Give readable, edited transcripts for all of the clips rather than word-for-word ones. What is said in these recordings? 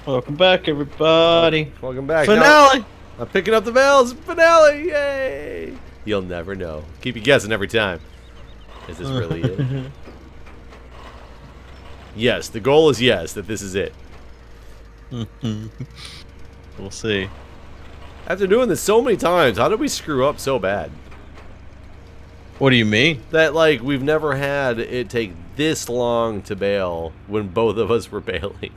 Welcome back, everybody. Welcome back. Finale. Now, I'm picking up the bells. Finale. Yay. You'll never know. Keep you guessing every time. Is this really it? Yes, the goal is yes, that this is it. We'll see. After doing this so many times, how did we screw up so bad? What do you mean? That, like, we've never had it take this long to bail when both of us were bailing.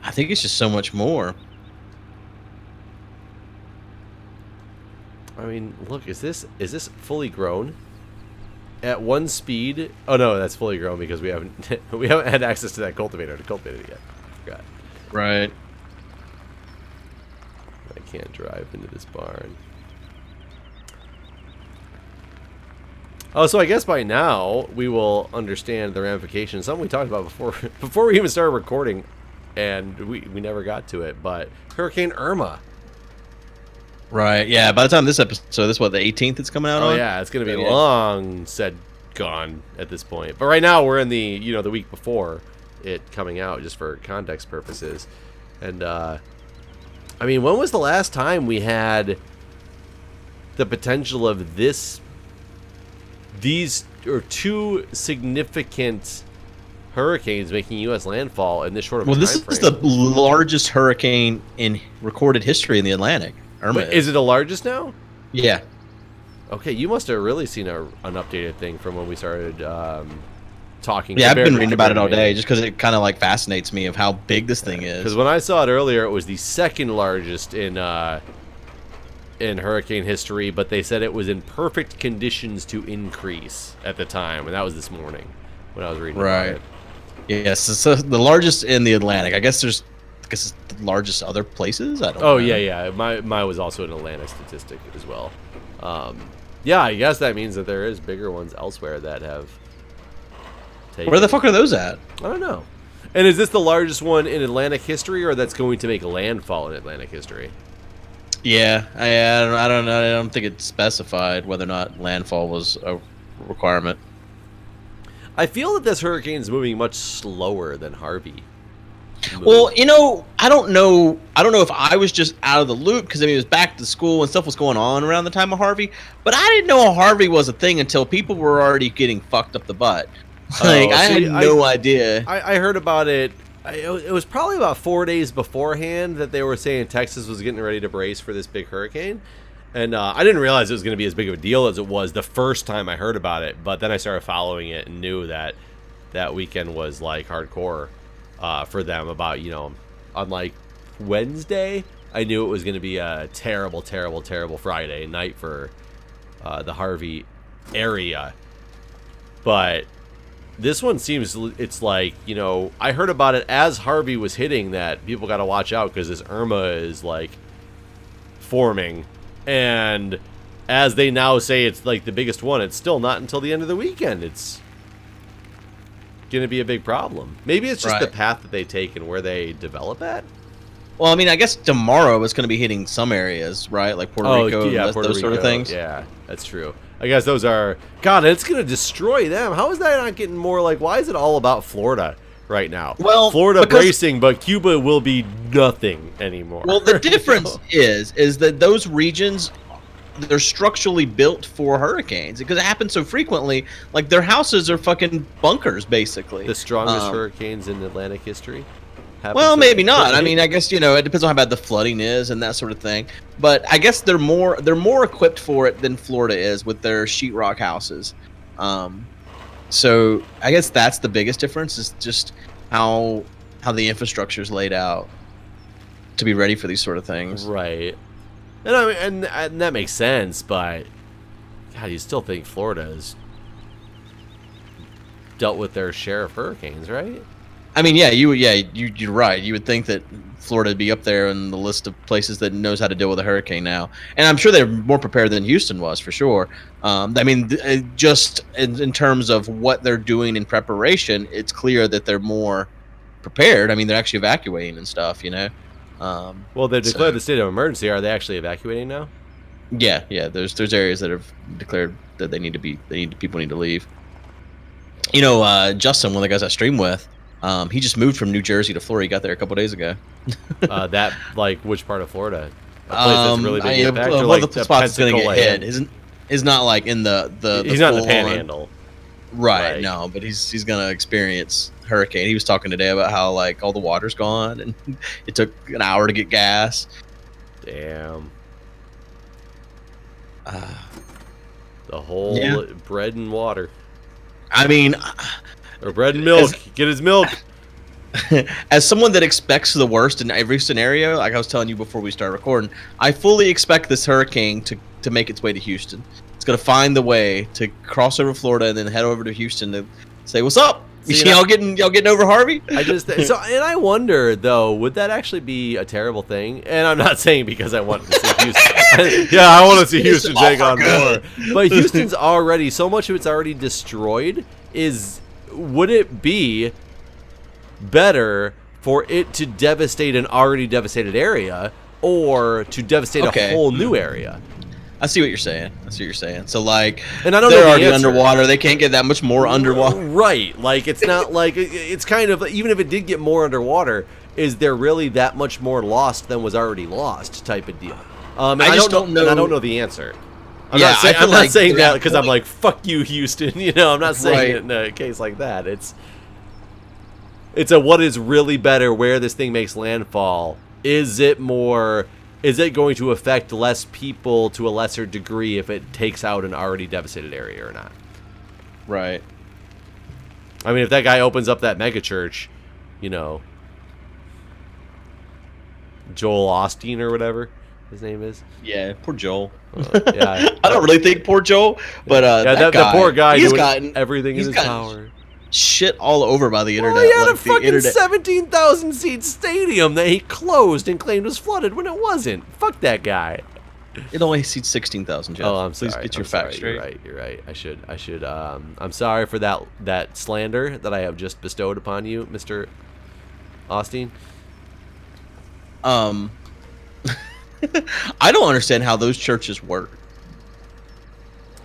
I think it's just so much more. I mean, look, is this fully grown? At one speed? Oh no, that's fully grown because we haven't had access to that cultivator to cultivate it yet. I forgot. Right. I can't drive into this barn. Oh, so I guess by now we will understand the ramifications. Something we talked about before we even started recording, and we never got to it. But Hurricane Irma. Right. Yeah. By the time this episode, this is what, the 18th it's coming out on? Oh yeah, it's gonna be long said gone at this point. But right now we're in the the week before it coming out, just for context purposes. And I mean, when was the last time we had the potential of these or two significant hurricanes making U.S. landfall in this short of a time frame? This is the largest hurricane in recorded history in the Atlantic. Irma Wait, is it the largest now? Yeah. Okay, you must have really seen an updated thing from when we started talking. Yeah, I've been reading about it all day just because it kind of like fascinates me of how big this thing is. Because when I saw it earlier, it was the second largest in hurricane history, but they said it was in perfect conditions to increase at the time, and that was this morning when I was reading about it. Yes, so the largest in the Atlantic. I guess it's the largest other places. I don't know. Oh yeah. My was also an Atlantic statistic as well. Yeah, I guess that means that there is bigger ones elsewhere that have taken. Where the fuck are those at? I don't know. And is this the largest one in Atlantic history, or that's going to make landfall in Atlantic history? Yeah, I don't know. I don't think it's specified whether or not landfall was a requirement. I feel that this hurricane is moving much slower than Harvey. Well, I don't know if I was just out of the loop because I mean it was back to school and stuff was going on around the time of Harvey, but I didn't know Harvey was a thing until people were already getting fucked up the butt. Like I had no idea. I heard about it. It was probably about 4 days beforehand that they were saying Texas was getting ready to brace for this big hurricane. And I didn't realize it was going to be as big of a deal as it was the first time I heard about it. But then I started following it and knew that that weekend was like hardcore for them. About, on like Wednesday, I knew it was going to be a terrible, terrible, terrible Friday night for the Harvey area. But this one seems, it's like, I heard about it as Harvey was hitting that people got to watch out because this Irma is like forming. And as they now say it's like the biggest one, it's still not until the end of the weekend. It's going to be a big problem. Maybe it's just the path that they take and where they develop at. Well, I mean, I guess tomorrow it's going to be hitting some areas, right? Like Puerto Rico, yeah, those sort of things. Yeah, that's true. I guess those are... God, it's going to destroy them. How is that not getting more like... Why is it all about Florida right now? Well, Florida bracing, but Cuba will be nothing anymore. Well, the difference is that those regions, they're structurally built for hurricanes because it happens so frequently. Like, their houses are fucking bunkers, basically. The strongest hurricanes in Atlantic history? Well, maybe not. I mean, I guess, it depends on how bad the flooding is and that sort of thing. But I guess they're more equipped for it than Florida is with their sheetrock houses. So I guess that's the biggest difference, is just how the infrastructure is laid out to be ready for these sort of things. Right. And I mean, and that makes sense, but God, you still think Florida has dealt with their share of hurricanes, right? I mean, you're right. You would think that Florida would be up there in the list of places that knows how to deal with a hurricane now, and I'm sure they're more prepared than Houston was, for sure. I mean, just in terms of what they're doing in preparation, it's clear that they're more prepared. I mean, they're actually evacuating and stuff, Well, they declared the state of emergency. Are they actually evacuating now? Yeah. There's areas that have declared that people need to leave. Justin, one of the guys I stream with, He just moved from New Jersey to Florida. He got there a couple days ago. That like which part of Florida? A place that's really big impact, or one like of the spots that's going to get hit is not like in the he's not in the Panhandle. Right, Like, no, but he's going to experience hurricane. He was talking today about how like all the water's gone and it took an hour to get gas. Damn. The whole bread and water. I mean, or bread and milk. Get his milk. As someone that expects the worst in every scenario, like I was telling you before we started recording, I fully expect this hurricane to make its way to Houston. It's going to find the way to cross over Florida and then head over to Houston to say, "What's up? Y'all getting over Harvey?" I wonder though, would that actually be a terrible thing? And I'm not saying because I want to see Houston. Yeah, I want to see Houston take on more. But Houston's already, so much of it's already destroyed. Would it be better for it to devastate an already devastated area or to devastate a whole new area? I see what you're saying. So like, and I don't they're know already underwater. They can't get that much more underwater. Right. Like, it's not like, it's kind of, even if it did get more underwater, is there really that much more lost than was already lost type of deal? And I don't know. And I don't know the answer. I'm not saying that because I'm like, fuck you, Houston. You know, I'm not saying it in a case like that. It's a what is really better where this thing makes landfall. Is it going to affect less people to a lesser degree if it takes out an already devastated area or not? Right. I mean, if that guy opens up that mega church, you know, Joel Osteen or whatever his name is. Yeah, poor Joel. Yeah, I don't really think poor Joel, but that guy, the poor guy, he's gotten everything in his power. Shit all over by the internet. Well, he had a fucking 17,000 seat stadium that he closed and claimed was flooded when it wasn't. Fuck that guy. It only seats 16,000. Jeff. Oh, I'm sorry. Please get your facts straight. You're right. I should. I'm sorry for that slander that I have just bestowed upon you, Mr. Osteen. I don't understand how those churches work.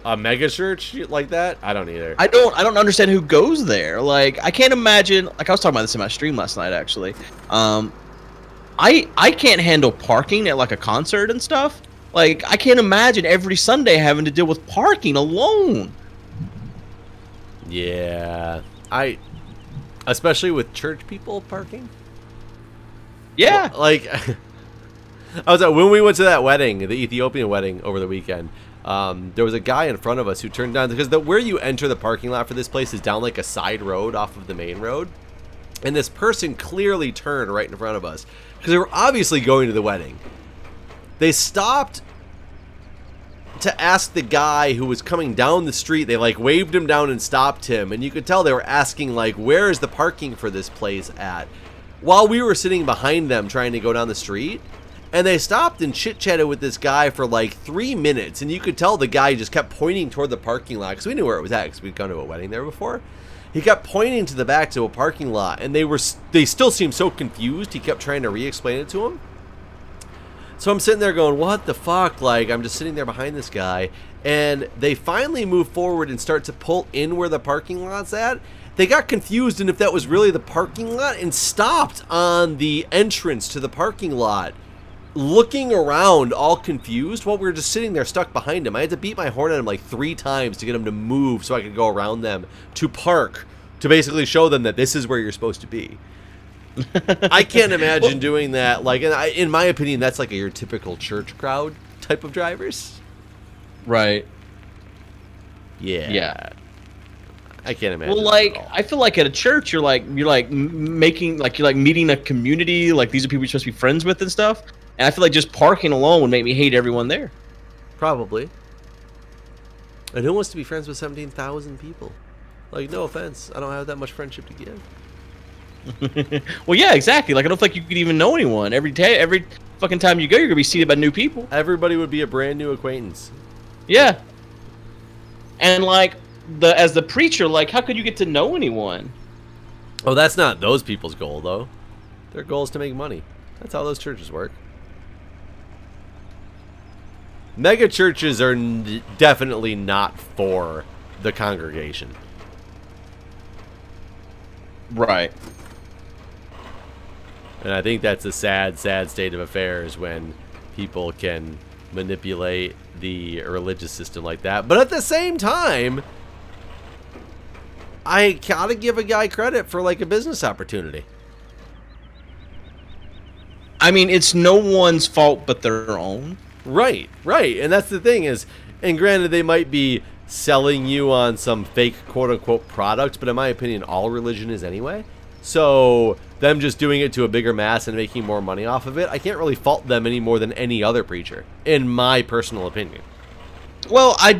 A mega church like that? I don't either. I don't understand who goes there. Like, I can't imagine. Like, I was talking about this in my stream last night, actually. I can't handle parking at like a concert and stuff. Like, I can't imagine every Sunday having to deal with parking alone. Yeah, especially with church people parking. Yeah, well, like when we went to that wedding, the Ethiopian wedding over the weekend. There was a guy in front of us who turned down because where you enter the parking lot for this place is down like a side road off of the main road, and this person clearly turned right in front of us because they were obviously going to the wedding. They stopped to ask the guy who was coming down the street. They like waved him down and stopped him, and you could tell they were asking like, where is the parking for this place at, while we were sitting behind them trying to go down the street. And they stopped and chit-chatted with this guy for like 3 minutes. And you could tell the guy just kept pointing toward the parking lot. Because we knew where it was at because we'd gone to a wedding there before. He kept pointing to the back to a parking lot. And they still seemed so confused. He kept trying to re-explain it to him. So I'm sitting there going, what the fuck? Like, I'm just sitting there behind this guy. And they finally move forward and start to pull in where the parking lot's at. They got confused in if that was really the parking lot and stopped on the entrance to the parking lot, looking around all confused while we were just sitting there stuck behind him. I had to beat my horn at him like 3 times to get him to move so I could go around them to park, to basically show them that this is where you're supposed to be. I can't imagine doing that. Like, in my opinion, that's like your typical church crowd type of drivers. Right. Yeah. I can't imagine. Well, like, I feel like at a church, you're like meeting a community. Like, these are people you're supposed to be friends with and stuff. And I feel like just parking alone would make me hate everyone there. Probably. And who wants to be friends with 17,000 people? Like, no offense, I don't have that much friendship to give. Well, yeah, exactly. Like, I don't feel like you could even know anyone. Every fucking time you go, you're gonna be seated by new people. Everybody would be a brand new acquaintance. Yeah. And like as the preacher, like, how could you get to know anyone? Oh, that's not those people's goal, though. Their goal is to make money. That's how those churches work. Mega churches are definitely not for the congregation. Right. And I think that's a sad, sad state of affairs when people can manipulate the religious system like that. But at the same time, I gotta give a guy credit for like a business opportunity. I mean, it's no one's fault but their own. Right, right. And that's the thing is, and granted, they might be selling you on some fake quote-unquote product, but in my opinion, all religion is anyway. So them just doing it to a bigger mass and making more money off of it, I can't really fault them any more than any other preacher, in my personal opinion. Well, I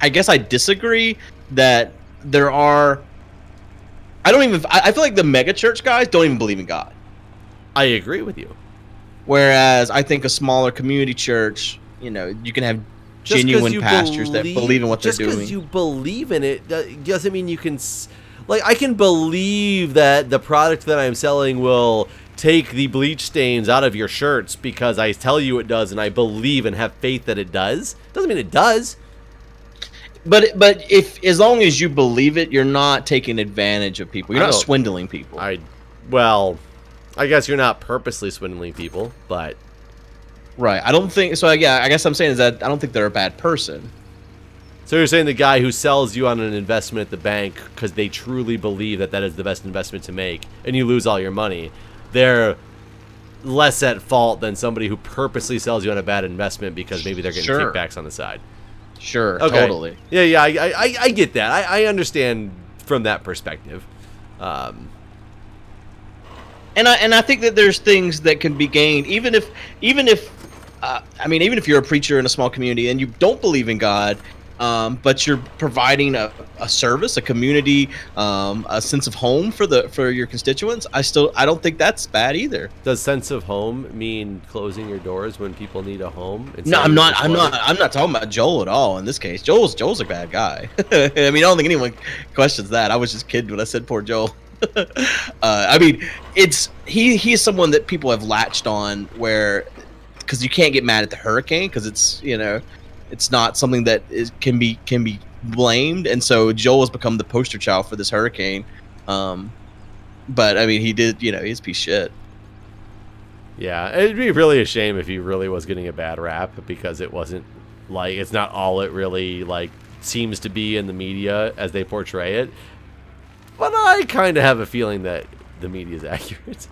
guess I disagree that there are... I feel like the mega church guys don't even believe in God. I agree with you. Whereas I think a smaller community church, you know, you can have genuine pastors that believe in what they're doing. Just because you believe in it doesn't mean you can... Like, I can believe that the product that I'm selling will take the bleach stains out of your shirts because I tell you it does and I believe and have faith that it does. Doesn't mean it does. But if as long as you believe it, you're not taking advantage of people. You're not swindling people. Well, I guess you're not purposely swindling people, but... Right. I don't think... So, yeah, I guess I'm saying is that I don't think they're a bad person. So you're saying the guy who sells you on an investment at the bank because they truly believe that that is the best investment to make and you lose all your money, they're less at fault than somebody who purposely sells you on a bad investment because maybe they're getting kickbacks on the side. Sure, okay. Totally. Yeah, I get that. I understand from that perspective. And I think that there's things that can be gained even if you're a preacher in a small community and you don't believe in God, but you're providing a service, a community, a sense of home for your constituents. I don't think that's bad either. Does sense of home mean closing your doors when people need a home? No, I'm not talking about Joel at all in this case. Joel's a bad guy. I mean, I don't think anyone questions that. I was just kidding when I said poor Joel. I mean, he is someone that people have latched on because you can't get mad at the hurricane because it's, you know, it's not something that can be blamed, and so Joel has become the poster child for this hurricane. But I mean, he's a piece of shit. Yeah, it'd be really a shame if he really was getting a bad rap because it wasn't like it's not all it really like seems to be in the media as they portray it. But I kind of have a feeling that the media is accurate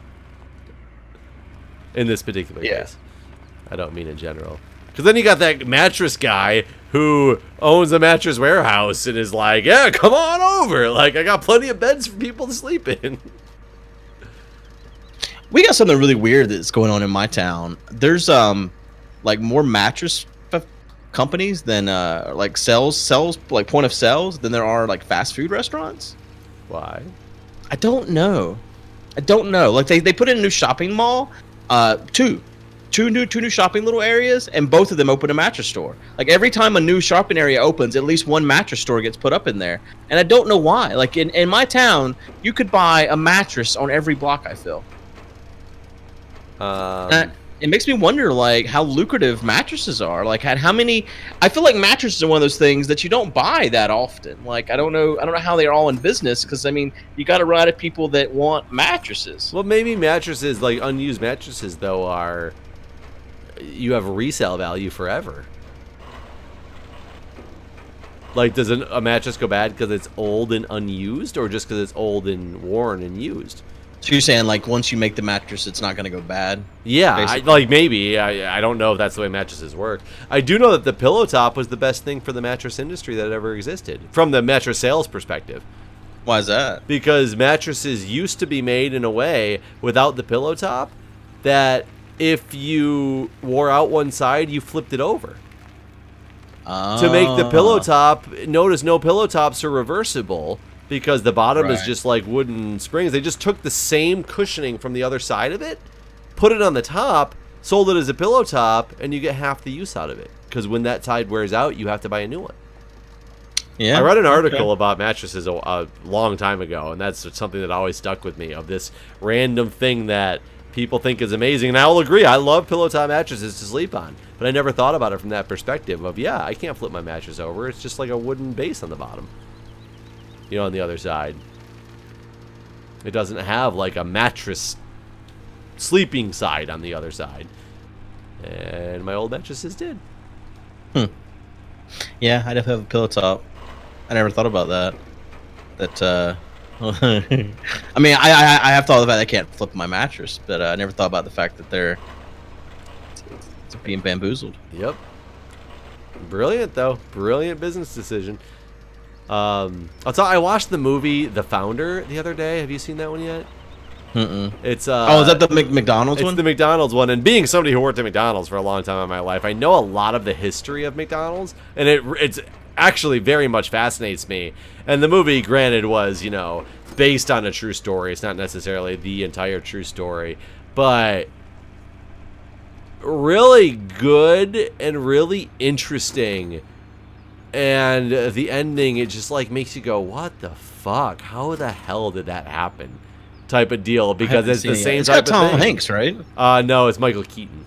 in this particular case. I don't mean in general. Because then you got that mattress guy who owns a mattress warehouse and is like, yeah, come on over. Like, I got plenty of beds for people to sleep in. We got something really weird that's going on in my town. There's, like, more mattress companies than, like, sells, like, point of sales than there are, like, fast food restaurants. Why? I don't know. Like, they put in a new shopping mall, two new shopping little areas, and both of them open a mattress store. Like every time a new shopping area opens, at least one mattress store gets put up in there, and I don't know why. Like in my town, you could buy a mattress on every block, I feel. It makes me wonder, like, how lucrative mattresses are. Like, how many... I feel like mattresses are one of those things that you don't buy that often. Like, I don't know how they're all in business, because, I mean, you got to run out of people that want mattresses. Well, maybe mattresses, like unused mattresses, though, are... You have a resale value forever. Like, does a mattress go bad because it's old and unused, or just because it's old and worn and used? So you're saying, like, once you make the mattress, it's not going to go bad? Yeah, maybe. I don't know if that's the way mattresses work. I do know that the pillow top was the best thing for the mattress industry that ever existed, from the mattress sales perspective. Why is that? Because mattresses used to be made in a way without the pillow top that if you wore out one side, you flipped it over. To make the pillow top, notice no pillow tops are reversible because the bottom is just like wooden springs. They just took the same cushioning from the other side of it, put it on the top, sold it as a pillow top, and you get half the use out of it. Because when that side wears out, you have to buy a new one. Yeah, I read an article about mattresses a long time ago, and that's something that always stuck with me, of this random thing that people think is amazing. And I will agree, I love pillow top mattresses to sleep on. But I never thought about it from that perspective of, yeah, I can't flip my mattress over. It's just like a wooden base on the bottom. You know, on the other side. It doesn't have like a mattress sleeping side on the other side. And my old mattresses did. Yeah, I definitely have a pillow top. I never thought about that. I mean, I have thought of the fact I can't flip my mattress, but I never thought about the fact that they're being bamboozled. Yep. Brilliant, though. Brilliant business decision. I watched the movie The Founder the other day. Have you seen that one yet? It's oh, is that the McDonald's one? It's the McDonald's one. And being somebody who worked at McDonald's for a long time in my life, I know a lot of the history of McDonald's, and it's actually very much fascinates me. And the movie, granted, was, you know, based on a true story. It's not necessarily the entire true story, but really good and really interesting. And the ending, it just like makes you go, what the fuck? How the hell did that happen? Type of deal, because it's the same type of thing. It's got Tom Hanks, right? No, it's Michael Keaton.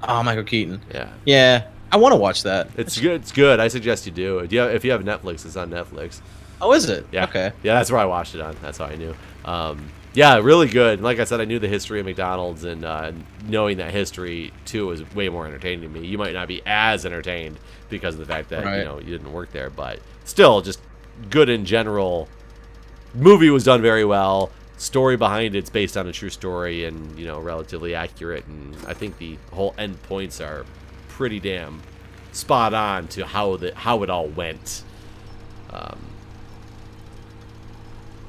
Oh, Michael Keaton. Yeah. Yeah, I want to watch that. It's good. It's good. I suggest you do. If you have Netflix, it's on Netflix. Oh, is it? Yeah. Okay. Yeah, that's where I watched it on. That's how I knew. Yeah, really good. Like I said, I knew the history of McDonald's, and knowing that history too was way more entertaining to me. You might not be as entertained because of the fact that you know you didn't work there, but still, just good in general. Movie was done very well. Story behind it's based on a true story, and you know, relatively accurate. And I think the whole end points are pretty damn spot on to how it all went.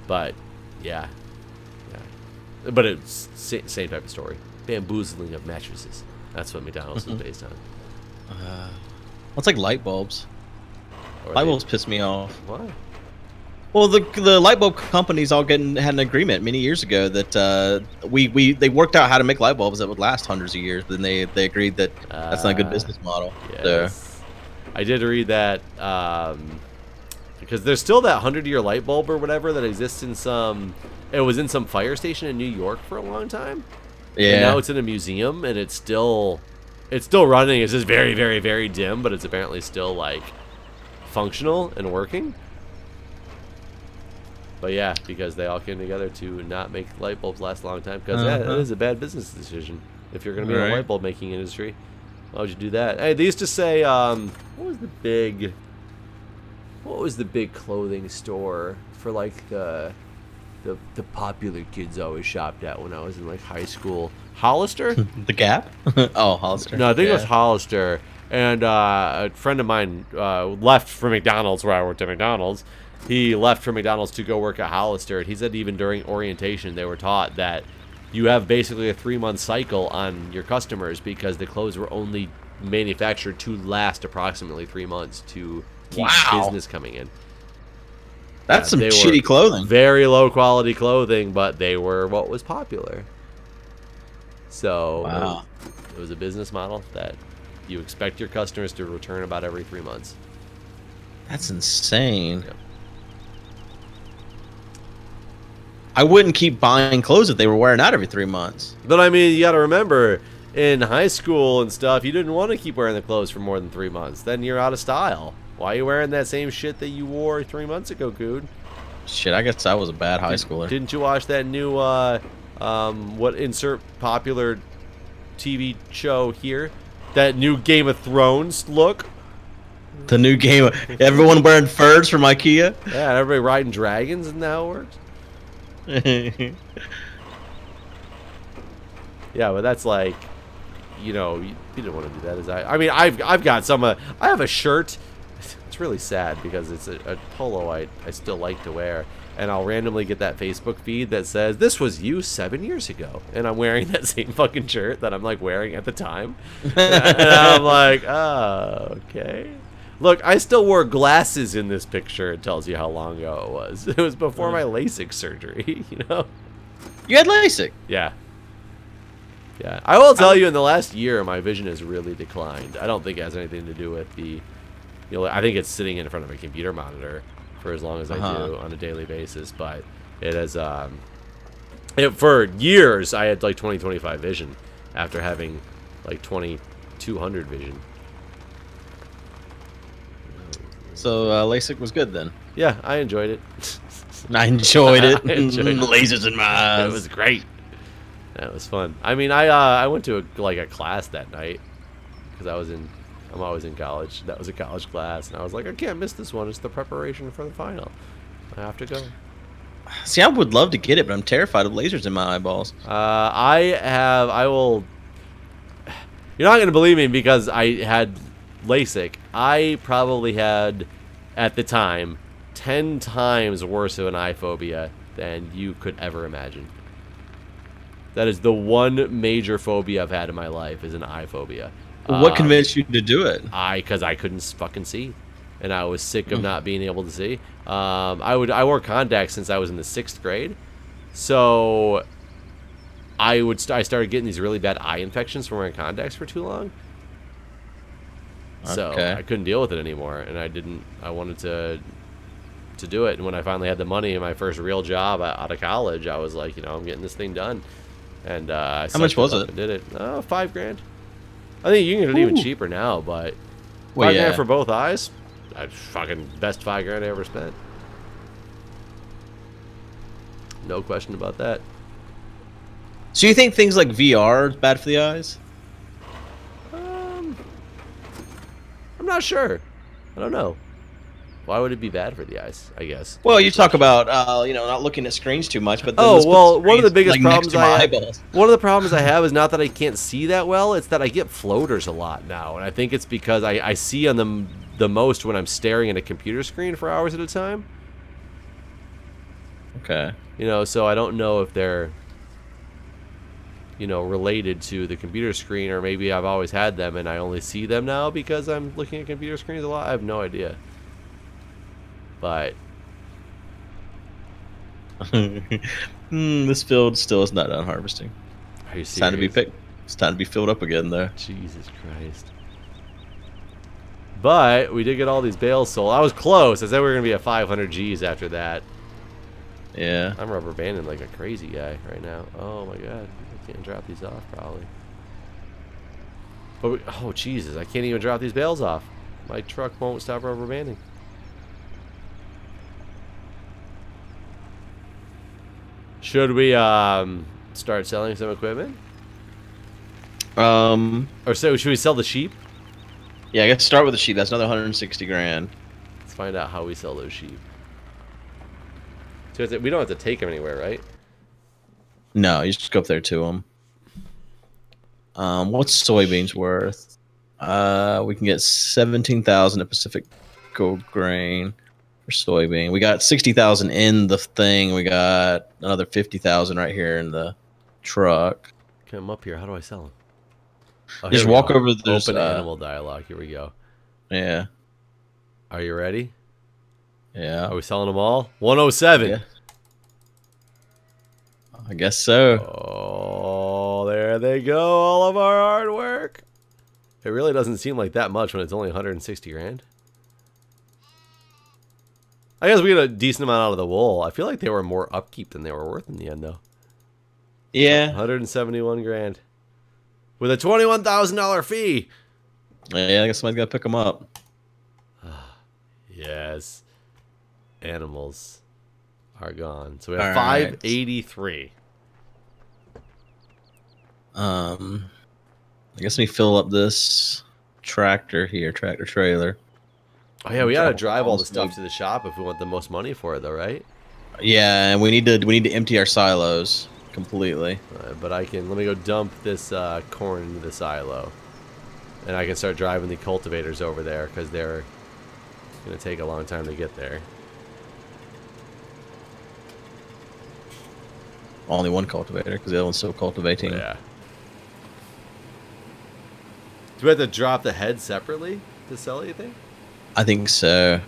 But yeah. But it's same type of story. Bamboozling of mattresses. That's what McDonald's is based on. Well, it's like light bulbs. Light bulbs piss me off. Why? Well, the light bulb companies all had an agreement many years ago that they worked out how to make light bulbs that would last hundreds of years. Then they agreed that that's not a good business model. Yes. So. I did read that because there's still that 100-year light bulb or whatever that exists in some. It was in some fire station in New York for a long time. Yeah. And now it's in a museum, and it's still running. It's just very, very, very dim, but it's apparently still like functional and working. But yeah, because they all came together to not make light bulbs last a long time. Because that is a bad business decision. If you're going to be in the light bulb making industry, why would you do that? Hey, they used to say, what was the big clothing store for like the popular kids always shopped at when I was in like high school? Hollister? The Gap? Oh, Hollister. No, I think it was Hollister. And a friend of mine left for McDonald's, where I worked at McDonald's. He left for McDonald's to go work at Hollister. And he said even during orientation, they were taught that you have basically a 3-month cycle on your customers, because the clothes were only manufactured to last approximately 3 months to keep business coming in. That's some shitty clothing. Very low quality clothing, but they were what was popular. So it was a business model that you expect your customers to return about every 3 months. That's insane. Yep. I wouldn't keep buying clothes if they were wearing out every 3 months. But I mean, you got to remember, in high school and stuff, you didn't want to keep wearing the clothes for more than 3 months. Then you're out of style. Why are you wearing that same shit that you wore 3 months ago, Guude? Shit, I guess I was a bad high schooler. Didn't you watch that new, what insert popular TV show here? That new Game of Thrones look? The new game, everyone wearing furs from IKEA? Yeah, everybody riding dragons, and how it works? Yeah, but that's like, you know, you didn't want to do that. I mean, I've got some. I have a shirt. It's really sad because it's a polo I still like to wear, and I'll randomly get that Facebook feed that says this was used 7 years ago, and I'm wearing that same fucking shirt that I'm like wearing at the time, and I'm like, oh, okay. Look, I still wore glasses in this picture. It tells you how long ago it was. It was before my LASIK surgery, you know? You had LASIK? Yeah. Yeah. I will tell you, in the last year, my vision has really declined. I don't think it has anything to do with the... You know, I think it's sitting in front of a computer monitor for as long as I do on a daily basis, but it has... for years, I had like 20/25 vision after having like 20/200 vision. So LASIK was good then. Yeah, I enjoyed it. I enjoyed it. I enjoyed it. Lasers in my eyes. It was great. That was fun. I mean, I went to a class that night because I'm always in college. That was a college class, and I was like, I can't miss this one. It's the preparation for the final. I have to go. See, I would love to get it, but I'm terrified of lasers in my eyeballs. I will. You're not going to believe me because I had LASIK. I probably had, at the time, 10 times worse of an eye phobia than you could ever imagine. That is the one major phobia I've had in my life, is an eye phobia. What convinced you to do it? Because I couldn't fucking see, and I was sick of not being able to see. I wore contacts since I was in the 6th grade, so I started getting these really bad eye infections from wearing contacts for too long. So I couldn't deal with it anymore, and I wanted to do it. And when I finally had the money in my first real job out of college, I was like, I'm getting this thing done. And how much was it? And did it? Oh, $5,000. I think you can get it even cheaper now, but $5,000 for both eyes. Fucking best $5,000 I ever spent. No question about that. So you think things like VR is bad for the eyes? I'm not sure. I don't know. Why would it be bad for the eyes, I guess? Well, you talk about not looking at screens too much, but then one of the biggest problems one of the problems I have is not that I can't see that well, it's that I get floaters a lot now, and I think it's because I see on them the most when I'm staring at a computer screen for hours at a time. Okay. So I don't know if they're related to the computer screen, or maybe I've always had them and I only see them now because I'm looking at computer screens a lot. I have no idea. But this field still is not done harvesting. Are you serious? It's time to be picked. It's time to be filled up again, though. Jesus Christ. But we did get all these bales sold. I was close. I said we were going to be at 500 Gs after that. Yeah. I'm rubber banding like a crazy guy right now. Oh my god. I can't drop these off probably. But oh Jesus, I can't even drop these bales off. My truck won't stop rubber banding. Should we start selling some equipment? Or so should we sell the sheep? Yeah, I guess start with the sheep. That's another 160 grand. Let's find out how we sell those sheep. So we don't have to take them anywhere, right? No, you just go up there to them. What's soybeans worth? We can get 17,000 at Pacific Gold Grain for soybean. We got 60,000 in the thing. We got another 50,000 right here in the truck. Come up here. How do I sell them? Oh, just walk over to this open animal dialogue. Here we go. Yeah. Are you ready? Yeah. Are we selling them all? 107. Yeah. I guess so. Oh, there they go. All of our hard work. It really doesn't seem like that much when it's only 160 grand. I guess we got a decent amount out of the wool. I feel like they were more upkeep than they were worth in the end, though. Yeah. 171 grand. With a $21,000 fee. Yeah, I guess somebody's got to pick them up. Yes. Animals are gone. So we have 583. I guess we fill up this tractor here, tractor trailer. Oh yeah, we gotta drive all the stuff to the shop if we want the most money for it, though, right? Yeah, and we need to empty our silos completely. But let me go dump this corn into the silo, and I can start driving the cultivators over there because they're gonna take a long time to get there. Only one cultivator because the other one's still cultivating. Yeah. Do we have to drop the head separately to sell anything? I think so.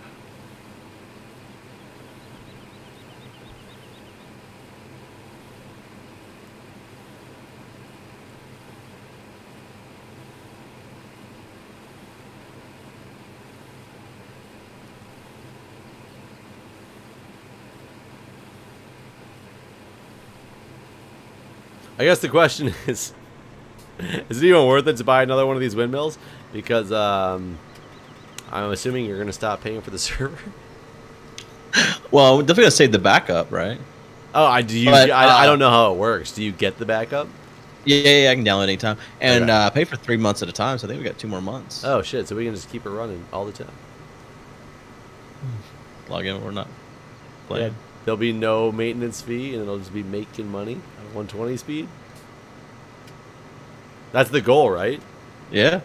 I guess the question is it even worth it to buy another one of these windmills? Because I'm assuming you're going to stop paying for the server. Well, we're definitely going to save the backup, right? Oh, I don't know how it works. Do you get the backup? Yeah, I can download anytime. And Okay. pay for 3 months at a time, so I think we got 2 more months. Oh shit! So we can just keep it running all the time. Log in, we're not Yeah, playing. there'll be no maintenance fee, and it'll just be making money at 120 speed. That's the goal, right? Yeah.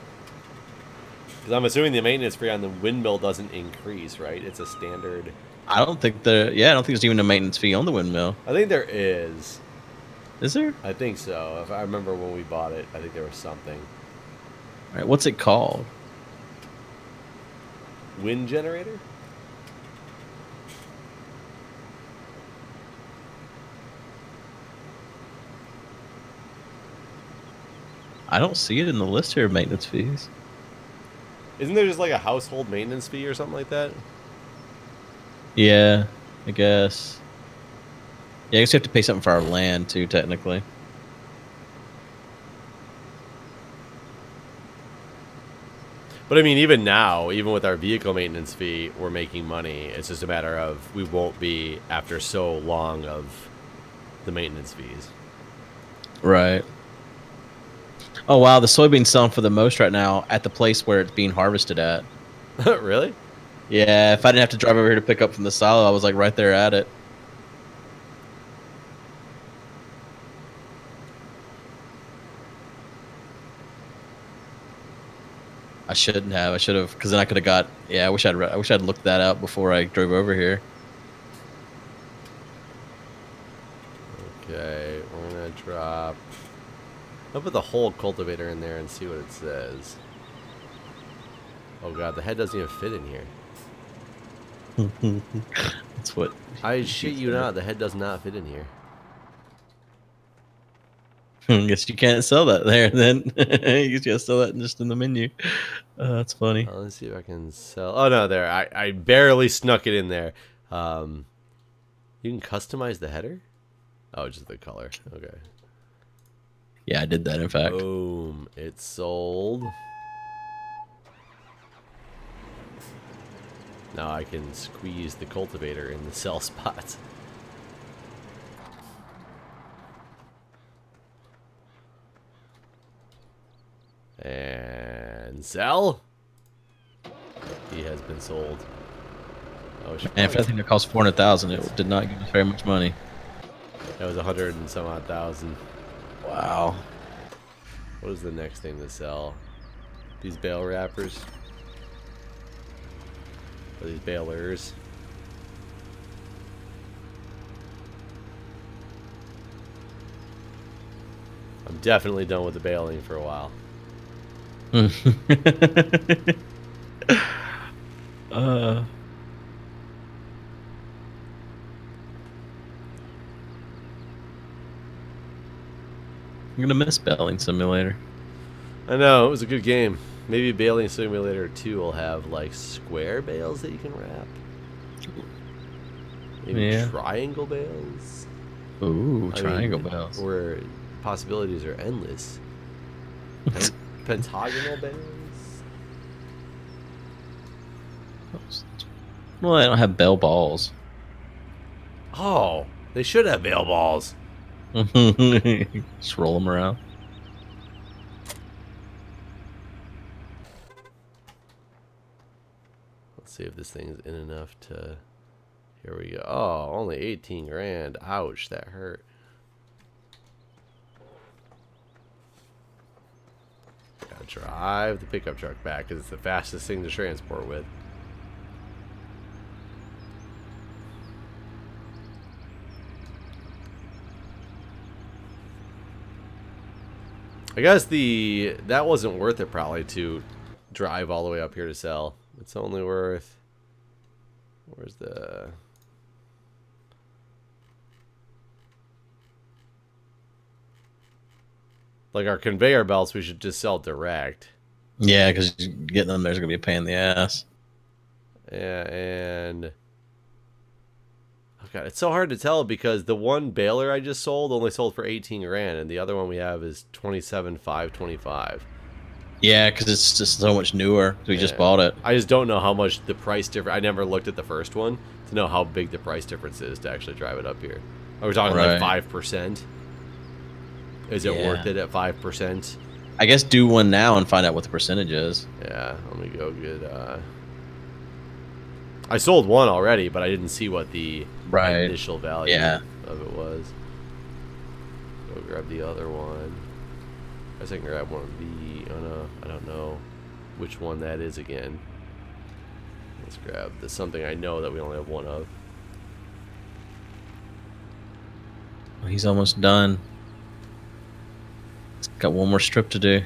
Because I'm assuming the maintenance fee on the windmill doesn't increase, right? It's a standard. I don't think I don't think there's even a maintenance fee on the windmill. I think there is. Is there? I think so. If I remember when we bought it, I think there was something. All right, what's it called? Wind generator? I don't see it in the list here of maintenance fees. Isn't there just like a household maintenance fee or something like that? Yeah, I guess. Yeah, I guess you have to pay something for our land too, technically. But I mean, even now, even with our vehicle maintenance fee, we're making money. It's just a matter of we won't be after so long of the maintenance fees. Right. Oh wow, the soybean's selling for the most right now at the place where it's being harvested at. Really? Yeah, if I didn't have to drive over here to pick up from the silo, I was like right there at it. I shouldn't have. I should have, because then I could have got. Yeah, I wish I'd looked that out before I drove over here. Okay, we're gonna drop. I'll put the whole cultivator in there and see what it says. Oh god, the head doesn't even fit in here. That's what. I shit you not, the head does not fit in here. I guess you can't sell that there then. You just gotta sell that just in the menu. That's funny. Let's see if I can sell. Oh no, there. I barely snuck it in there. You can customize the header? Oh, just the color. Okay. Yeah, I did that in fact. Boom. It's sold. Now I can squeeze the cultivator in the sell spot. And sell. He has been sold. Oh, And if I think it cost 400,000, it did not give us very much money. that was 100 and some odd thousand. Wow. What is the next thing to sell? These bale wrappers? Or these balers? I'm definitely done with the baling for a while. I'm gonna miss Baling Simulator. I know, it was a good game. Maybe Baling Simulator 2 will have like square bales that you can wrap. Maybe triangle bales. Ooh, triangle bales. Where possibilities are endless. Pentagonal bales. Well, I don't have bell balls. Oh, they should have bale balls. Just roll them around. Let's see if this thing's in enough to... Here we go. Oh, only 18 grand. Ouch, that hurt. Gotta drive the pickup truck back because it's the fastest thing to transport with. I guess that wasn't worth it probably to drive all the way up here to sell. It's only worth... Where's the... Like our conveyor belts, we should just sell direct. Yeah, because getting them there's gonna be a pain in the ass. Yeah, and... Oh god, it's so hard to tell because the one baler I just sold only sold for 18 grand, and the other one we have is 27,525. Yeah, because it's just so much newer. We just bought it. I just don't know how much the price difference. I never looked at the first one to know how big the price difference is to actually drive it up here. Are we talking like 5%? Is it worth it at 5%? I guess do one now and find out what the percentage is. Yeah, let me go get. I sold one already, but I didn't see what the initial value of it was. Go grab the other one. I guess I can grab one of the. Oh no, I don't know which one that is again. Let's grab the something I know that we only have one of. Well, he's almost done. He's got one more strip to do.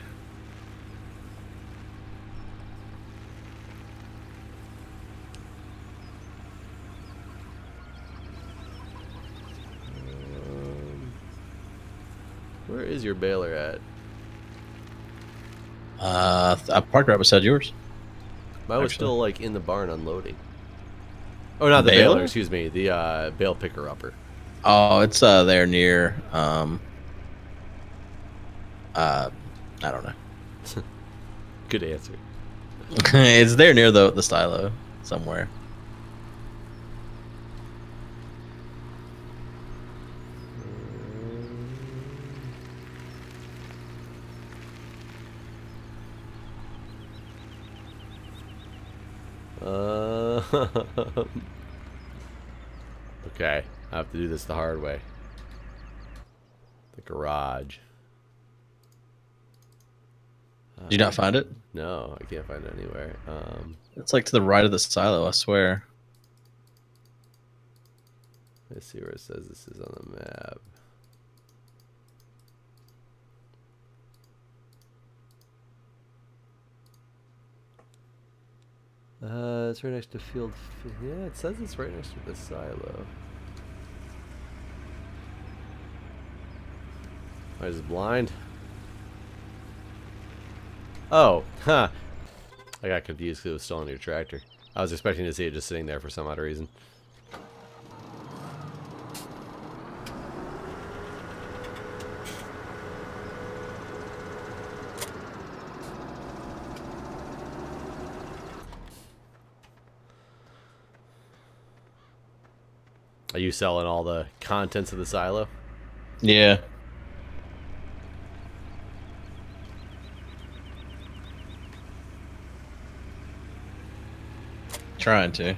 Where is your baler at? I parked right beside yours. Mine was still like in the barn unloading. Oh, not the baler, excuse me. The bale picker upper. Oh, it's there near I don't know. Good answer. It's there near the silo somewhere. Okay, I have to do this the hard way. The garage. Did you not find it? No, I can't find it anywhere. It's like to the right of the silo, I swear. Let's see where it says this is on the map. It's right next to field. Yeah, it says it's right next to the silo. I was blind. Oh, huh. I got confused because it was still on your tractor. I was expecting to see it just sitting there for some odd reason. Are you selling all the contents of the silo? Yeah. Trying to.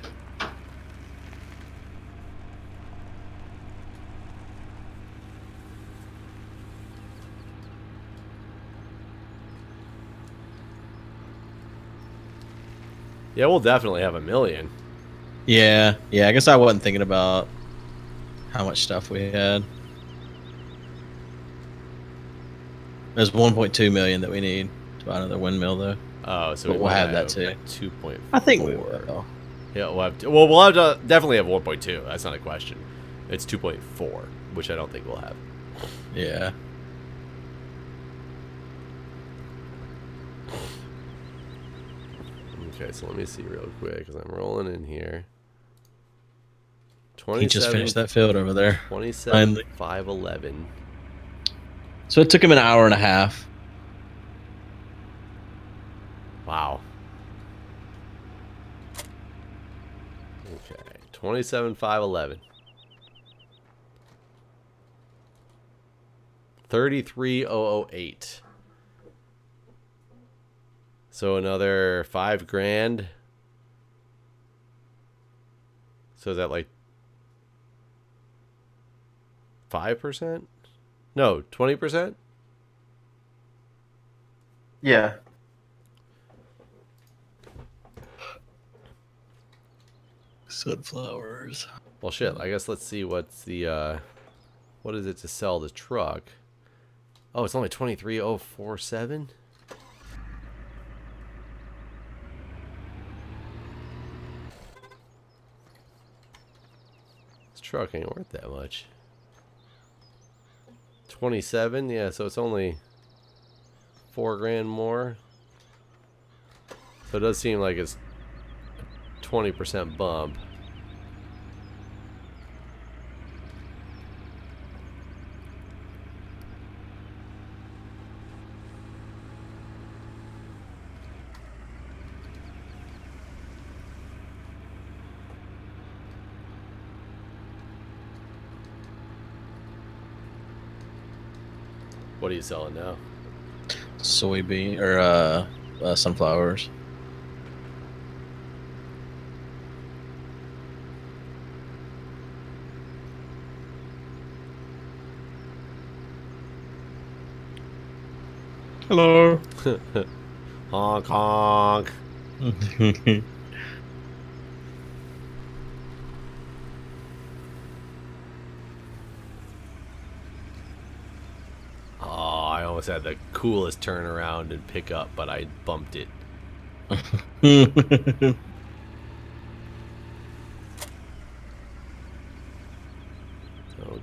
Yeah, we'll definitely have 1 million. Yeah, I guess I wasn't thinking about how much stuff we had. There's 1.2 million that we need to buy another windmill, though. Oh, so we'll have that too. 2.4. I think we will. Yeah, we'll have. We'll have to definitely have 1.2. That's not a question. It's 2.4, which I don't think we'll have. Yeah. Okay, so let me see real quick because I'm rolling in here. He just finished that field over there. 27,511. So it took him an hour and a half. Wow. Okay, 27,511. 33,008. So another 5 grand. So is that like 5%? No, 20%? Yeah. Sunflowers. Well, shit. I guess let's see what's the what is it to sell the truck? Oh, it's only 23,047. This truck ain't worth that much. 27, yeah. So it's only 4 grand more. So it does seem like it's 20% bump. What are you selling now? Soybean or sunflowers. Hello. Honk honk. Oh, I almost had the coolest turnaround and pickup, but I bumped it. Don't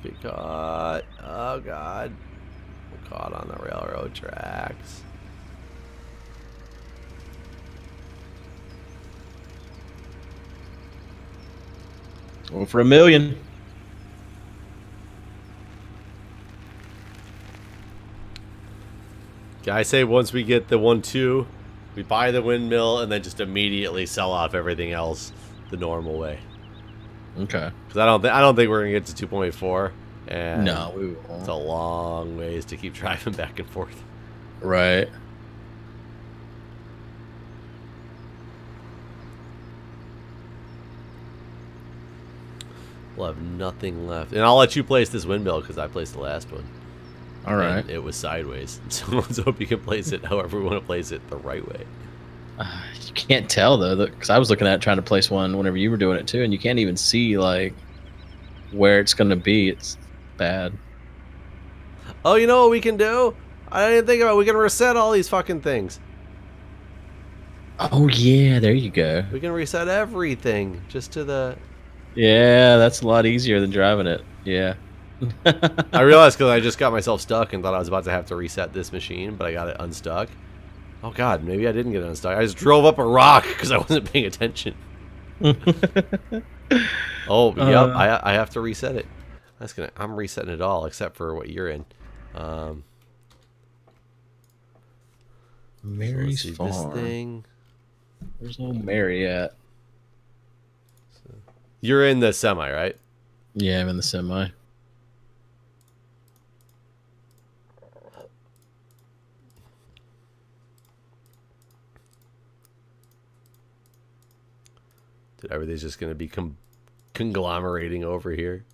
get caught. Oh, God. We're caught on the railroad tracks. Going for $1 million. I say once we get the 1-2, we buy the windmill and then just immediately sell off everything else the normal way. Okay. Because I don't think we're gonna get to 2.4. And no, we won't. It's a long ways to keep driving back and forth. Right. We'll have nothing left, and I'll let you place this windmill because I placed the last one. All right. And it was sideways, so let's hope you can place it however we want to place it the right way. You can't tell though, because I was looking at trying to place one whenever you were doing it too, and you can't even see like where it's gonna be. It's bad. Oh, you know what we can do? I didn't think about it. We can reset all these fucking things. Oh yeah, there you go. We can reset everything just to the. Yeah, that's a lot easier than driving it. Yeah. I realized because I just got myself stuck and thought I was about to have to reset this machine, but I got it unstuck. Oh god, maybe I didn't get it unstuck. I just drove up a rock because I wasn't paying attention. Oh, yep, I have to reset it. I'm resetting it all except for what you're in. Mary's so farm. This thing. Where's old Mary at? You're in the semi, right? Yeah, I'm in the semi. Dude, everything's just going to be conglomerating over here.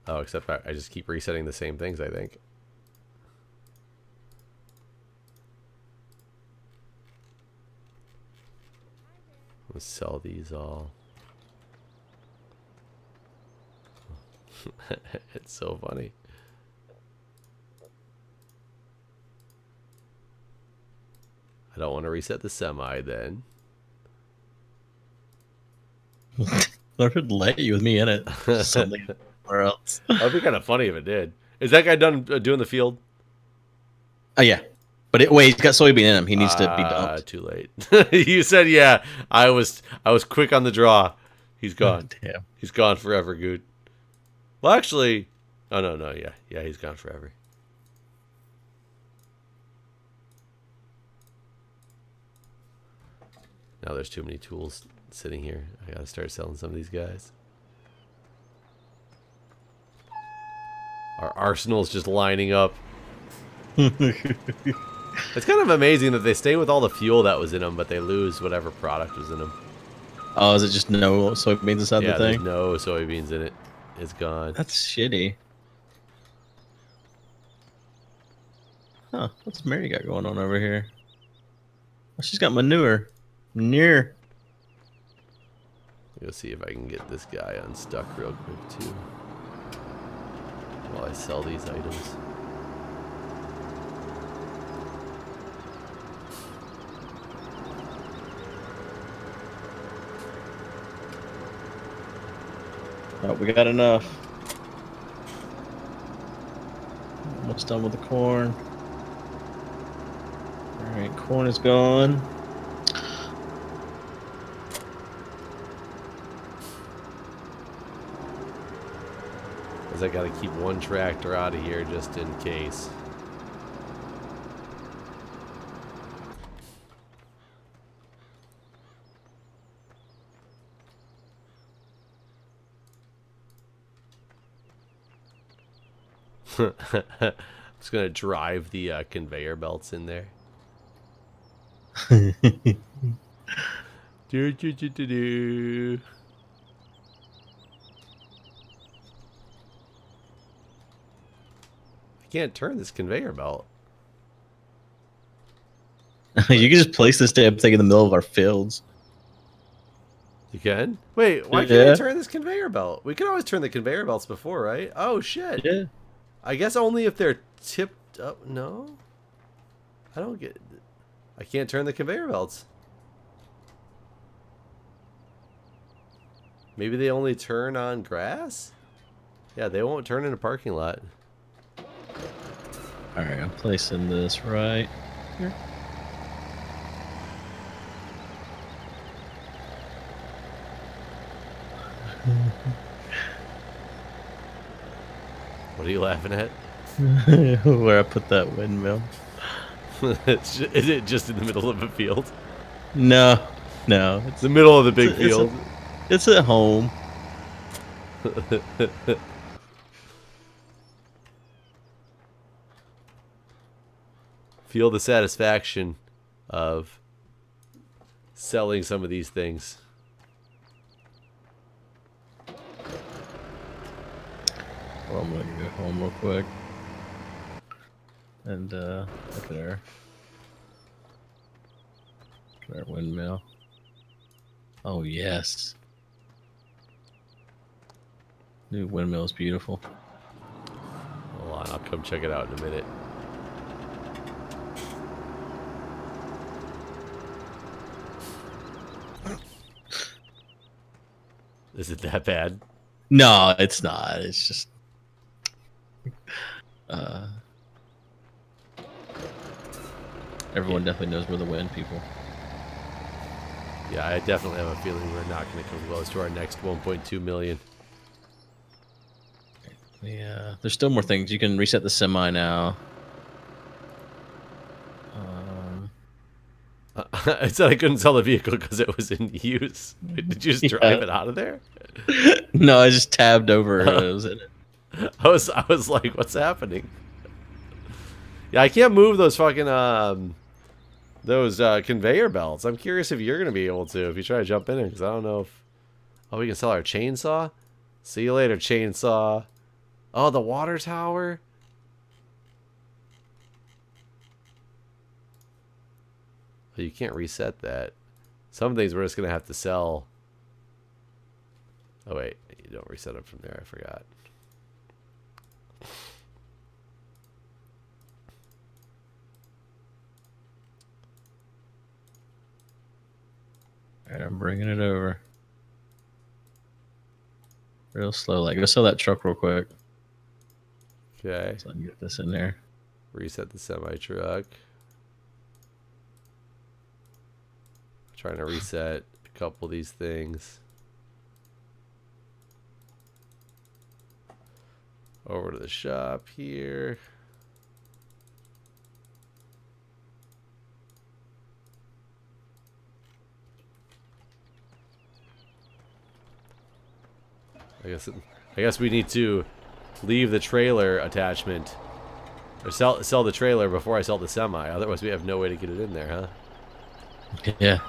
Oh, except I just keep resetting the same things, I think. Let's sell these all. It's so funny. I don't want to reset the semi then. I should let you with me in it. Something or else. That'd be kind of funny if it did. Is that guy done doing the field? Oh yeah, but wait, he's got soybean in him. He needs to be dumped. Too late. You said yeah. I was quick on the draw. He's gone. Damn. He's gone forever, Guude. Well, actually, oh no, yeah, he's gone forever. Now there's too many tools sitting here. I gotta start selling some of these guys. Our arsenal's just lining up. It's kind of amazing that they stay with all the fuel that was in them, but they lose whatever product was in them. Oh, is it just no soybeans inside the thing? Yeah, there's no soybeans in it. It's gone. That's shitty. Huh, what's Mary got going on over here? Oh, she's got manure. Manure. Let's see if I can get this guy unstuck real quick, too. While I sell these items. Oh, we got enough. Almost done with the corn. Alright, corn is gone. Because I gotta keep one tractor out of here just in case. Just gonna drive the conveyor belts in there. Do, do, do, do, do. I can't turn this conveyor belt. You can just place this damn thing in the middle of our fields. You can? Wait, why can't I turn this conveyor belt? We could always turn the conveyor belts before, right? Oh, shit. Yeah. I guess only if they're tipped up. No? I don't get... I can't turn the conveyor belts. Maybe they only turn on grass? Yeah, they won't turn in a parking lot. Alright, I'm placing this right here. What are you laughing at? Where I put that windmill. Is it just in the middle of a field? No, no. It's the middle of the big field. It's at home. Feel the satisfaction of selling some of these things. Well, I'm gonna go home real quick. And look at our windmill. Oh yes. New windmill is beautiful. Hold on, I'll come check it out in a minute. Is it that bad? No, it's not. It's just everyone definitely knows we're the wind people. Yeah, I definitely have a feeling we're not going to come close to our next 1.2 million. Yeah, there's still more things. You can reset the semi now. I said I couldn't sell the vehicle because it was in use. Did you just drive it out of there? No, I just tabbed over it was in it. I was like, what's happening? Yeah, I can't move those fucking conveyor belts. I'm curious if you're gonna be able to if you try to jump in it, because I don't know if. Oh, we can sell our chainsaw. See you later, chainsaw. Oh, the water tower. Oh, you can't reset that. Some things we're just gonna have to sell. Oh wait, you don't reset them from there. I forgot. All right, I'm bringing it over. Real slow. Like, go sell that truck real quick. Okay. So I can get this in there. Reset the semi truck. Trying to reset a couple of these things. Over to the shop here. I guess we need to leave the trailer attachment or sell the trailer before I sell the semi. Otherwise, we have no way to get it in there, huh? Yeah.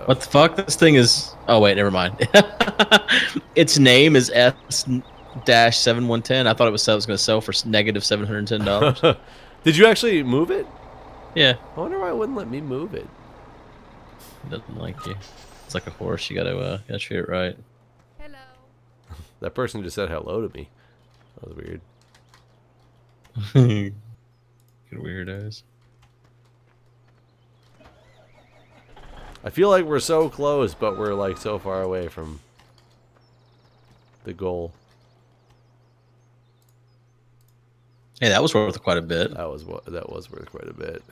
What the fuck? This thing is... Oh, wait, never mind. Its name is S-7110. I thought it was going to sell for negative $710. Did you actually move it? Yeah. I wonder why it wouldn't let me move it. It doesn't like you. It's like a horse. You gotta treat it right. Hello. That person just said hello to me. That was weird. Good weirdos. I feel like we're so close, but we're like so far away from the goal. Hey, that was worth quite a bit. That was worth quite a bit.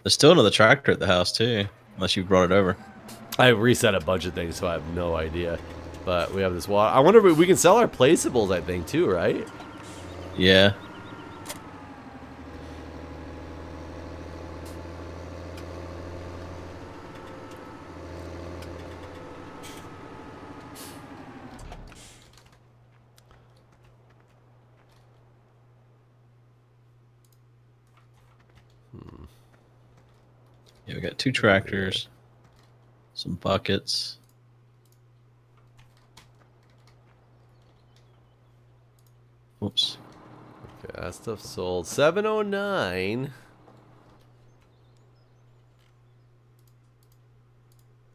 There's still another tractor at the house too, unless you brought it over. I reset a bunch of things, so I have no idea. But we have this water. I wonder if we can sell our placeables, I think, too, right? Yeah. Yeah, we got 2 tractors, some buckets. Whoops. Okay, that stuff sold. 709.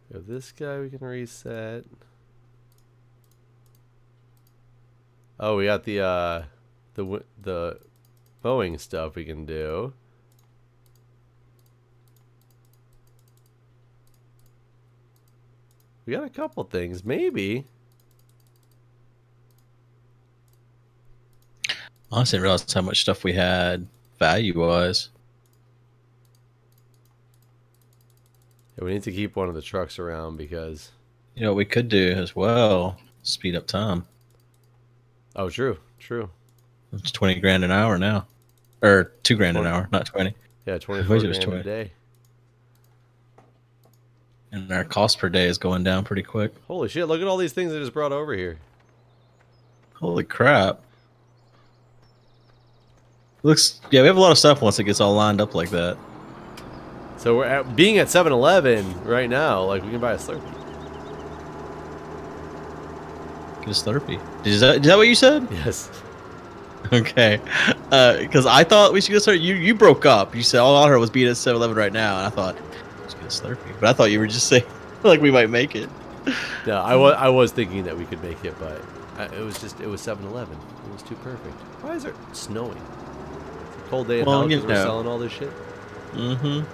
We have this guy we can reset. Oh, we got the Boeing stuff we can do. We got a couple things, maybe. Honestly, I didn't realize how much stuff we had value-wise. Yeah, we need to keep one of the trucks around because... You know what we could do as well? Speed up time. Oh, true, true. It's 20 grand an hour now. Or 2 grand an hour, not 20. Yeah, 24 grand 20. a day. And our cost per day is going down pretty quick. Holy shit, look at all these things I just brought over here. Holy crap. Looks, yeah, we have a lot of stuff once it gets all lined up like that. So we're being at 7-Eleven right now, like we can buy a Slurpee. Get a Slurpee. Is that what you said? Yes. Okay. Because I thought we should go start. You broke up. You said all I heard was being at 7-Eleven right now, and I thought, let's get a Slurpee. But I thought you were just saying like we might make it. No, I was thinking that we could make it, but it was 7-Eleven. It was too perfect. Why is it snowing? It's a cold day in hell because we're selling all this shit. Mm-hmm.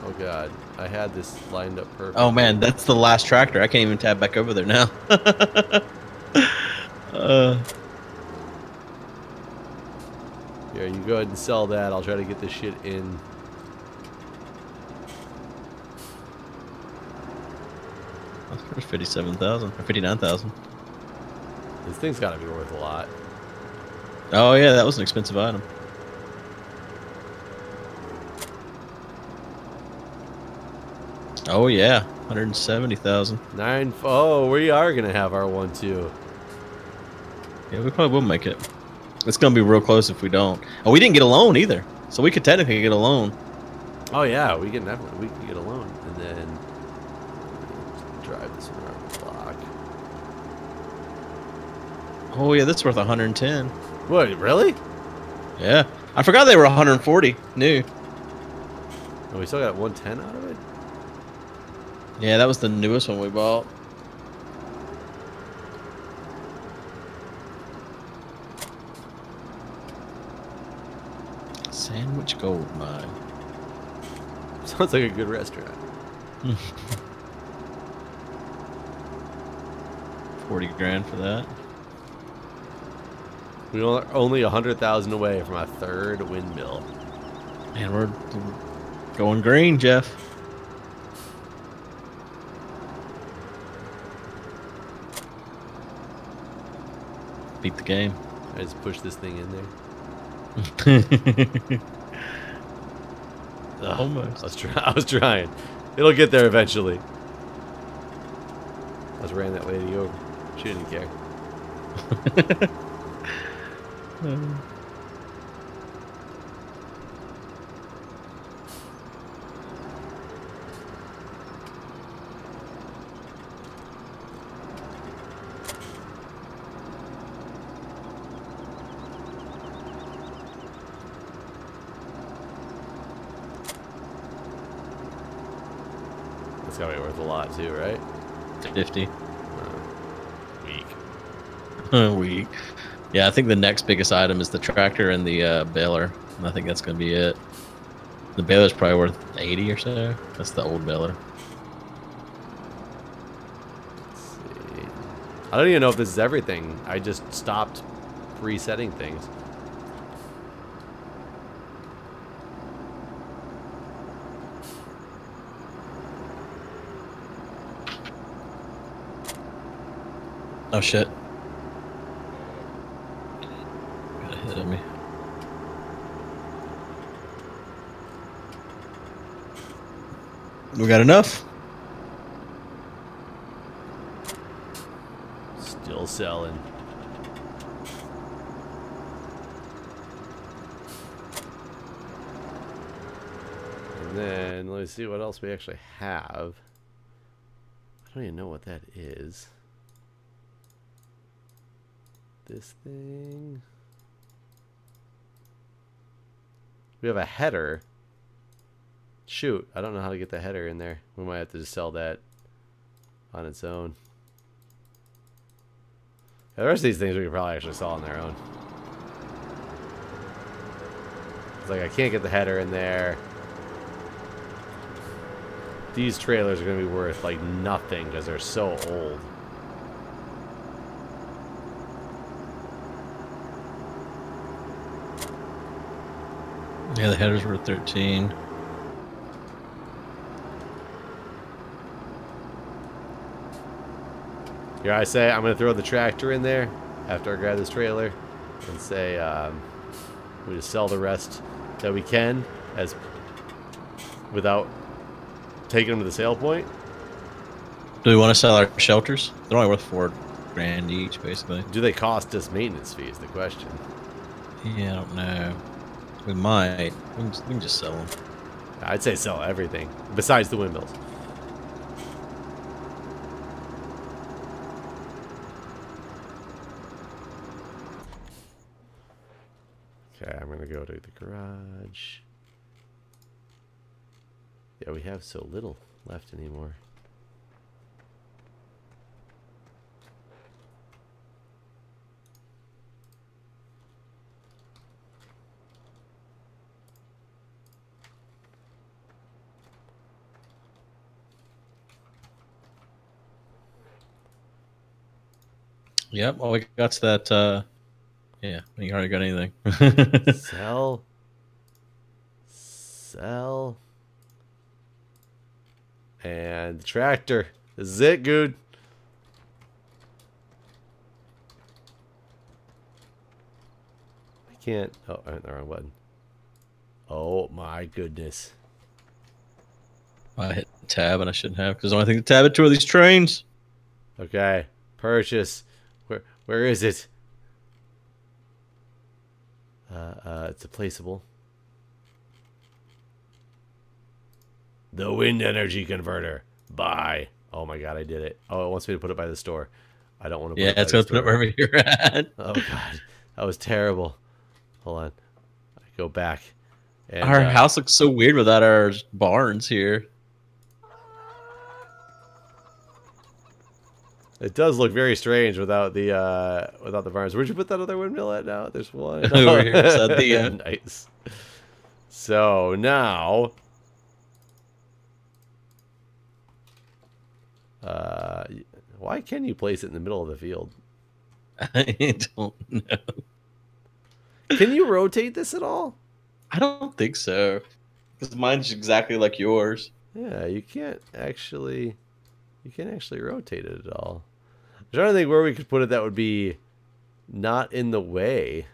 Oh god, I had this lined up perfect. Oh man, that's the last tractor. I can't even tab back over there now. Yeah, you go ahead and sell that. I'll try to get this shit in. That's 57,000 or 59,000. This thing's got to be worth a lot. Oh yeah, that was an expensive item. Oh yeah, 170,000. Oh, we are gonna have our one too. Yeah, we probably will make it. It's gonna be real close if we don't. Oh, we didn't get a loan either, so we could technically get a loan. Oh yeah, we can definitely get a loan and then drive this around the block. Oh yeah, that's worth 110. What, really? Yeah, I forgot they were 140 new. And we still got 110 out of it. Yeah, that was the newest one we bought. Sandwich Gold Mine. Sounds like a good restaurant. 40 grand for that. We are only 100,000 away from our third windmill. Man, we're going green, Jeff. Beat the game. I just push this thing in there. Almost. I was trying. It'll get there eventually. I just ran that lady over. She didn't care. It's gotta be worth a lot too, right? 50. Weak. Weak. Yeah, I think the next biggest item is the tractor and the baler. And I think that's going to be it. The baler's probably worth 80 or so. That's the old baler. Let's see. I don't even know if this is everything. I just stopped resetting things. Oh shit. Got a hit of me. We got enough? Still selling. And then let me see what else we actually have. I don't even know what that is. This thing. We have a header. Shoot, I don't know how to get the header in there. We might have to just sell that on its own. Yeah, the rest of these things we could probably actually sell on their own. It's like I can't get the header in there. These trailers are going to be worth like nothing because they're so old. Yeah, the headers were 13. Here I say I'm going to throw the tractor in there after I grab this trailer and say we just sell the rest that we can as without taking them to the sale point. Do we want to sell our shelters? They're only worth $4,000 each, basically. Do they cost us maintenance fee is the question. Yeah, I don't know. We might. We can just sell them. I'd say sell everything besides the windmills. Okay, I'm gonna go to the garage. Yeah, we have so little left anymore. Yep, all we got's that, yeah, we already got anything. Sell. Sell. And the tractor. This is it, Guude. I can't. Oh, I hit the wrong button. Oh my goodness. I hit tab and I shouldn't have because the only thing to tab it to are these trains. Okay. Purchase. Where is it? It's a placeable. The wind energy converter. Buy. Oh my god, I did it. Oh, it wants me to put it by the store. I don't want to put it by it's going to put it wherever you're at. Oh god. That was terrible. Hold on. I go back. And, our house looks so weird without our barns here. It does look very strange without the barns. Where'd you put that other windmill at now? There's one. Over here. So at the end. Nice. So now why can you place it in the middle of the field? I don't know. Can you rotate this at all? I don't think so. Because mine's exactly like yours. Yeah, you can't actually rotate it at all. I'm trying to think where we could put it that would be not in the way.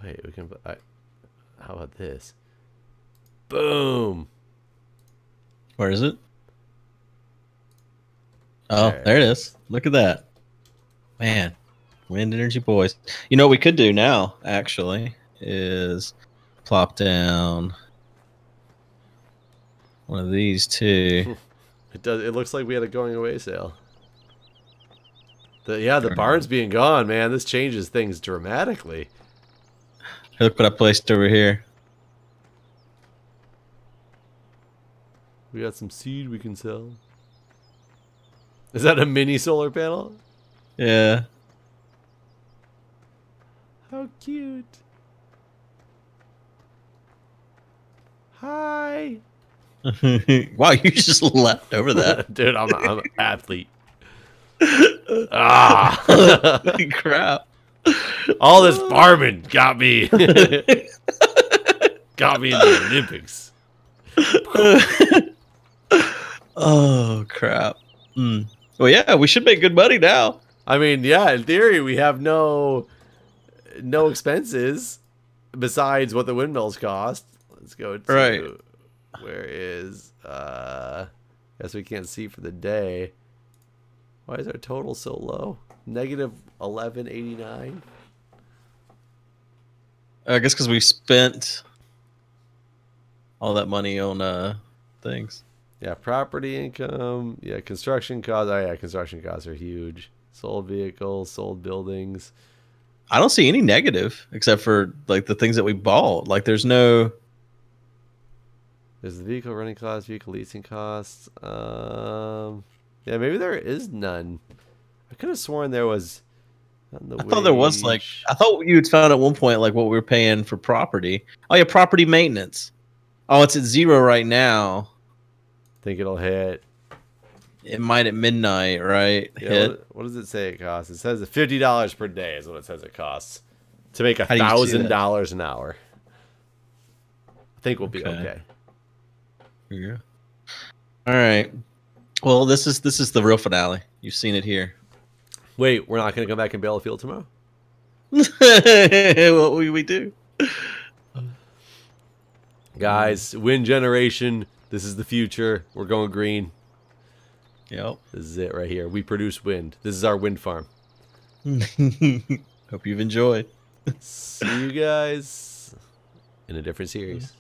Wait, we can put. How about this? Boom. Where is it? Oh, there it is. Look at that. Man, wind energy boys. You know what we could do now, actually, is plop down one of these two. It does. It looks like we had a going away sale. The barn's being gone, man. This changes things dramatically. Look what I placed over here. We got some seed we can sell. Is that a mini solar panel? Yeah. How cute. Hi. Wow, you just leapt over that. Dude, I'm an athlete. Ah. Crap. All this farming got me. Got me in the Olympics. Oh crap. Well, yeah, we should make good money now. I mean, yeah, in theory, we have no expenses besides what the windmills cost. Let's go to Right. where is guess we can't see for the day. Why is our total so low? Negative 1189. I guess because we spent all that money on things. Yeah, property income. Yeah, construction costs. Oh yeah, construction costs are huge. Sold vehicles, sold buildings. I don't see any negative except for like the things that we bought. Like there's no. There's the vehicle running costs, vehicle leasing costs. Yeah, maybe there is none. I could have sworn there was. I thought there was like. I thought you had found at one point like what we were paying for property. Oh yeah, property maintenance. Oh, it's at 0 right now. Think it'll hit. It might at midnight, right? Yeah, Hit. what does it say it costs? It says $50 per day is what it says it costs to make How do you see that? $1,000 an hour. I think we'll be okay. Yeah. All right. Well, this is the real finale. You've seen it here. Wait, we're not going to come back and bail the field tomorrow? What will we do? Guys, wind generation. This is the future. We're going green. Yep. This is it right here. We produce wind. This is our wind farm. Hope you've enjoyed. See you guys in a different series.